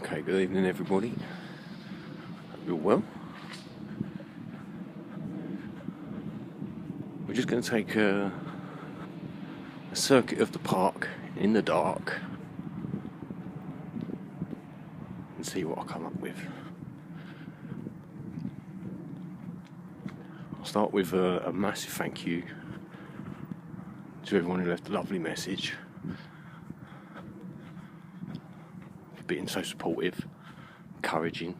Okay, good evening everybody. Hope you're well. We're just going to take a circuit of the park in the dark and see what I come up with. I'll start with a massive thank you to everyone who left a lovely message, for being so supportive, encouraging.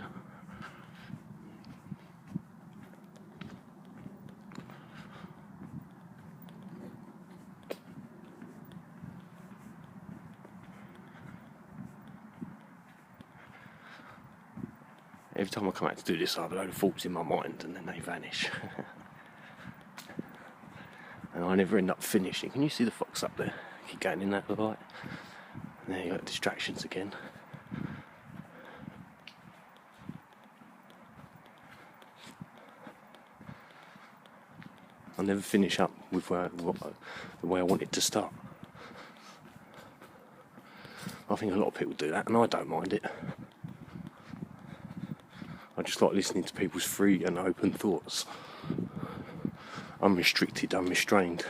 Every time I come out to do this, I have a load of thoughts in my mind and then they vanish. And I never end up finishing. Can you see the fox up there? Keep going in that light. And there you got distractions again. I'll never finish up with the way I want it to start. I think a lot of people do that, and I don't mind it. I just like listening to people's free and open thoughts. Unrestricted, unrestrained.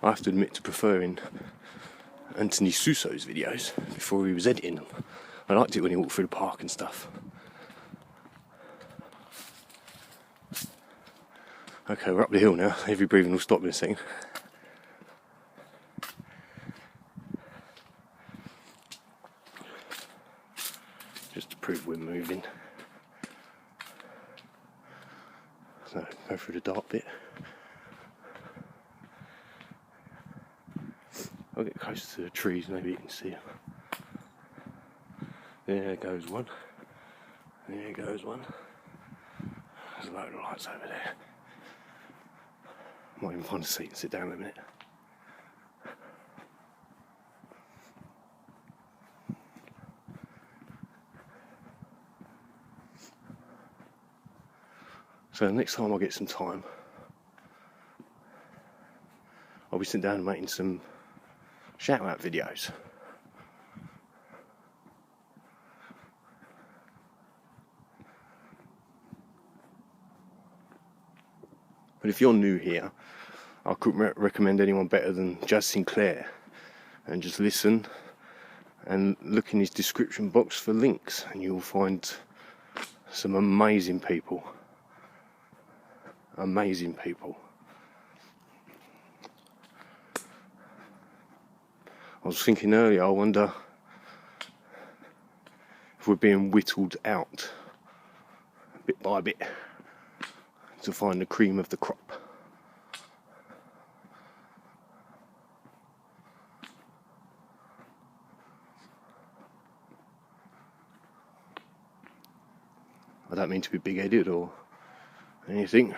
I have to admit to preferring Anthony Suso's videos before he was editing them. I liked it when he walked through the park and stuff. Okay, we're up the hill now. Heavy breathing will stop in a second. Just to prove we're moving. So, go through the dark bit. I'll get closer to the trees, maybe you can see them. There goes one. There goes one. There's a load of lights over there. Might even find a seat and sit down in a minute. So next time I get some time, I'll be sitting down and making some shout-out videos. But if you're new here, I couldn't recommend anyone better than Jazz Sinclair. And just listen and look in his description box for links, and you'll find some amazing people. Amazing people. I was thinking earlier, I wonder if we're being whittled out bit by bit to find the cream of the crop. I don't mean to be big-headed or anything.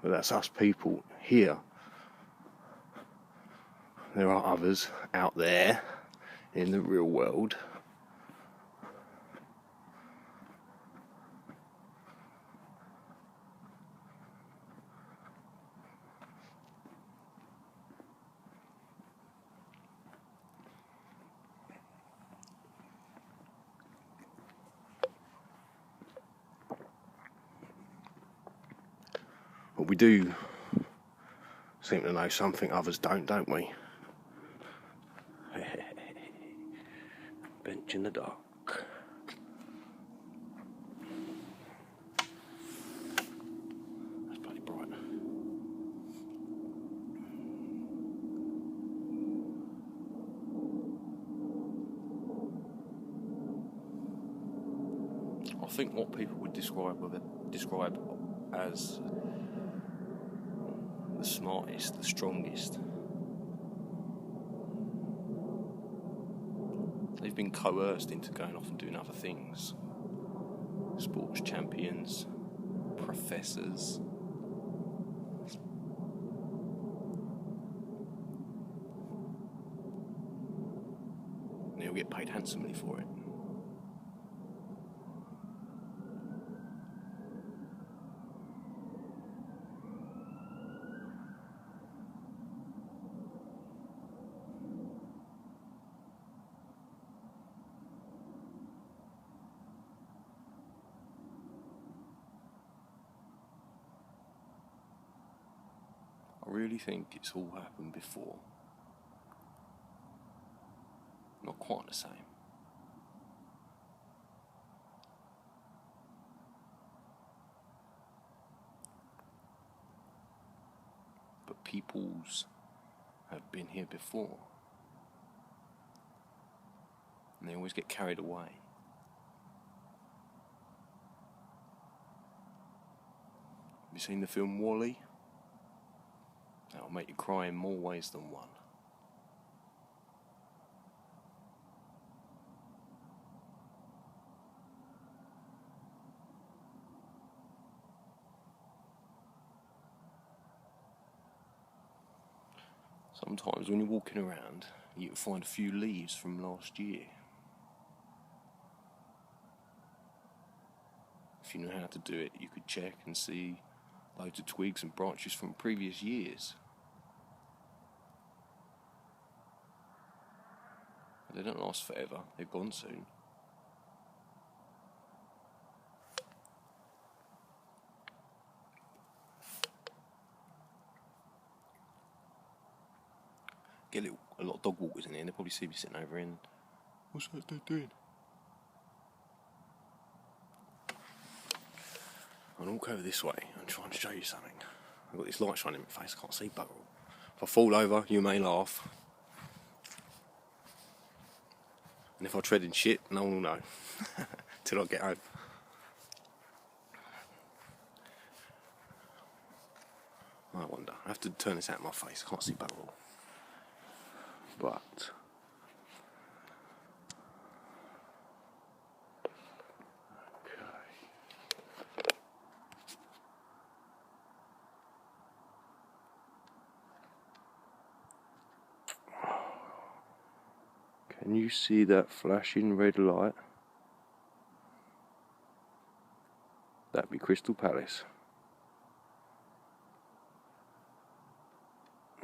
But that's us people here. There are others out there in the real world. But we do seem to know something others don't we? Bench in the dark. That's bloody bright. I think what people would describe as the smartest, the strongest, they've been coerced into going off and doing other things. Sports champions, professors. They'll get paid handsomely for it. I really think it's all happened before. Not quite the same. But peoples have been here before. And they always get carried away. Have you seen the film Wallie? That'll make you cry in more ways than one. Sometimes when you're walking around, you can find a few leaves from last year. If you know how to do it, you could check and see loads of twigs and branches from previous years. They don't last forever, they're gone soon. Get a lot of dog walkers in here, and they'll probably see me sitting over in. What's that dude doing? I'll walk over this way and try and show you something. I've got this light shining in my face, I can't see bugger all. If I fall over, you may laugh. And if I tread in shit, no one will know. Till I get home. I wonder. I have to turn this out of my face, I can't see bugger all. But can you see that flashing red light? That'd be Crystal Palace.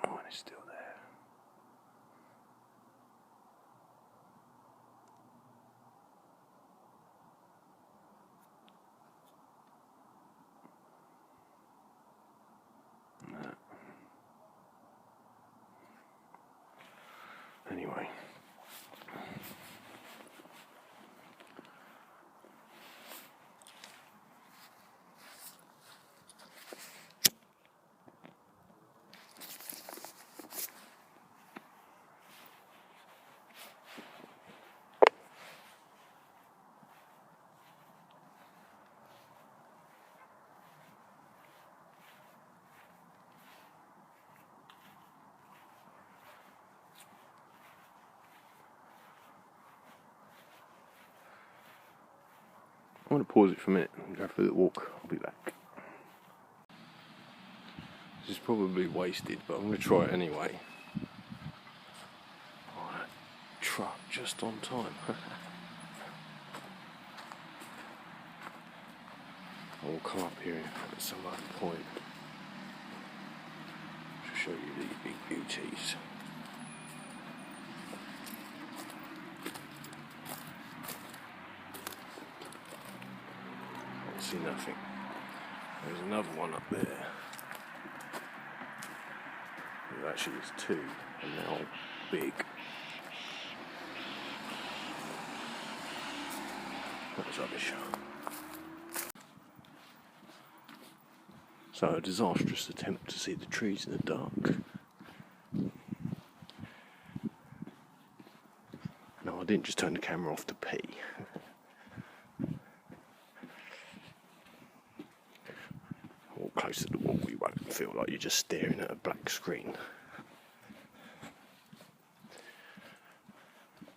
Oh, and it's still there. Anyway. I'm going to pause it for a minute and go for a little walk. I'll be back. This is probably wasted, but I'm going to try it anyway. Oh, that truck just on time. I'll come up here at some other point to show you these big beauties. See nothing. There's another one up there. There actually is two, and they're all big. That was rubbish. So a disastrous attempt to see the trees in the dark. No, I didn't just turn the camera off to pee. Close to the wall, you won't feel like you're just staring at a black screen.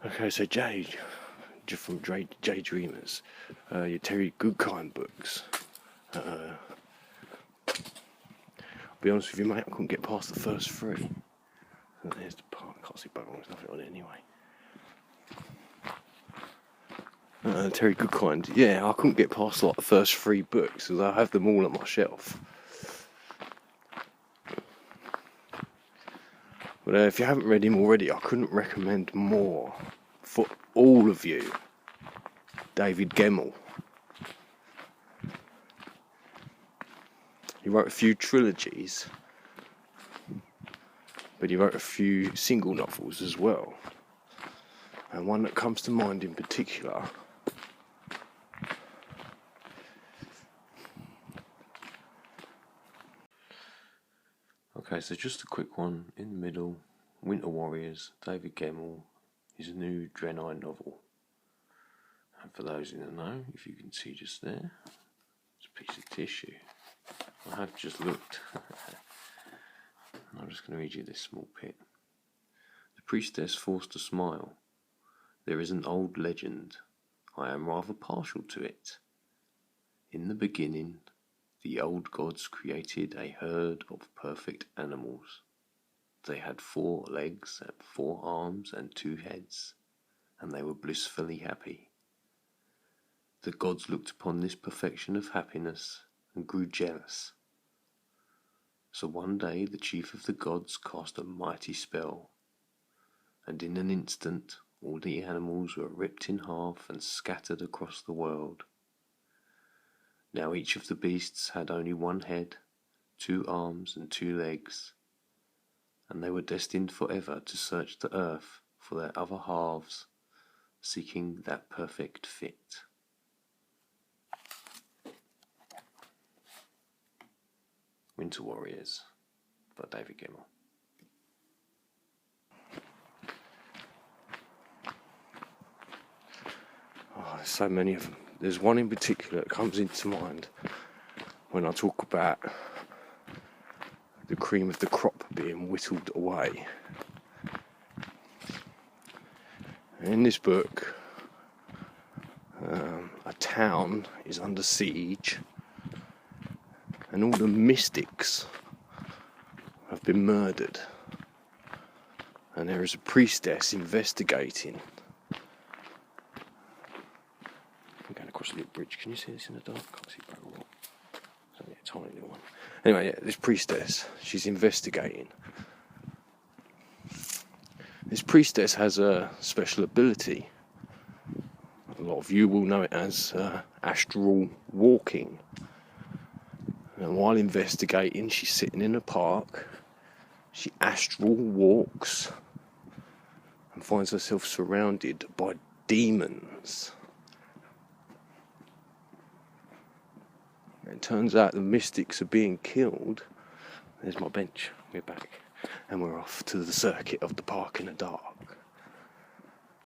Okay, so Jade, from Jade Dreamers, your Terry Goodkind books. I'll be honest with you, mate, I couldn't get past the first three. There's the part, I can't see bugger, there's nothing on it anyway. Terry Goodkind, yeah, I couldn't get past like the first three books because I have them all on my shelf. But if you haven't read him already, I couldn't recommend more for all of you. David Gemmell. He wrote a few trilogies, but he wrote a few single novels as well. And one that comes to mind in particular okay, so just a quick one in the middle. Winter Warriors, David Gemmell, his new Drenai novel. And for those who don't know, if you can see just there, it's a piece of tissue. I have just looked. I'm just going to read you this small bit. The priestess forced a smile. There is an old legend. I am rather partial to it. In the beginning, the old gods created a herd of perfect animals. They had 4 legs and 4 arms and 2 heads, and they were blissfully happy. The gods looked upon this perfection of happiness and grew jealous. So one day the chief of the gods cast a mighty spell, and in an instant all the animals were ripped in half and scattered across the world. Now each of the beasts had only 1 head, 2 arms and 2 legs, and they were destined forever to search the earth for their other halves, seeking that perfect fit. Winter Warriors by David Gemmell. Oh, there's so many of them. There's one in particular that comes into mind when I talk about the cream of the crop being whittled away. In this book, a town is under siege, and all the mystics have been murdered, and there is a priestess investigating. I'm going across a little bridge. Can you see this in the dark? I can't see very well. It's only a tiny little one. Anyway, yeah, this priestess, she's investigating. This priestess has a special ability. A lot of you will know it as astral walking. And while investigating, she's sitting in a park. She astral walks and finds herself surrounded by demons. It turns out the mystics are being killed. There's my bench. We're back. And we're off to the circuit of the park in the dark.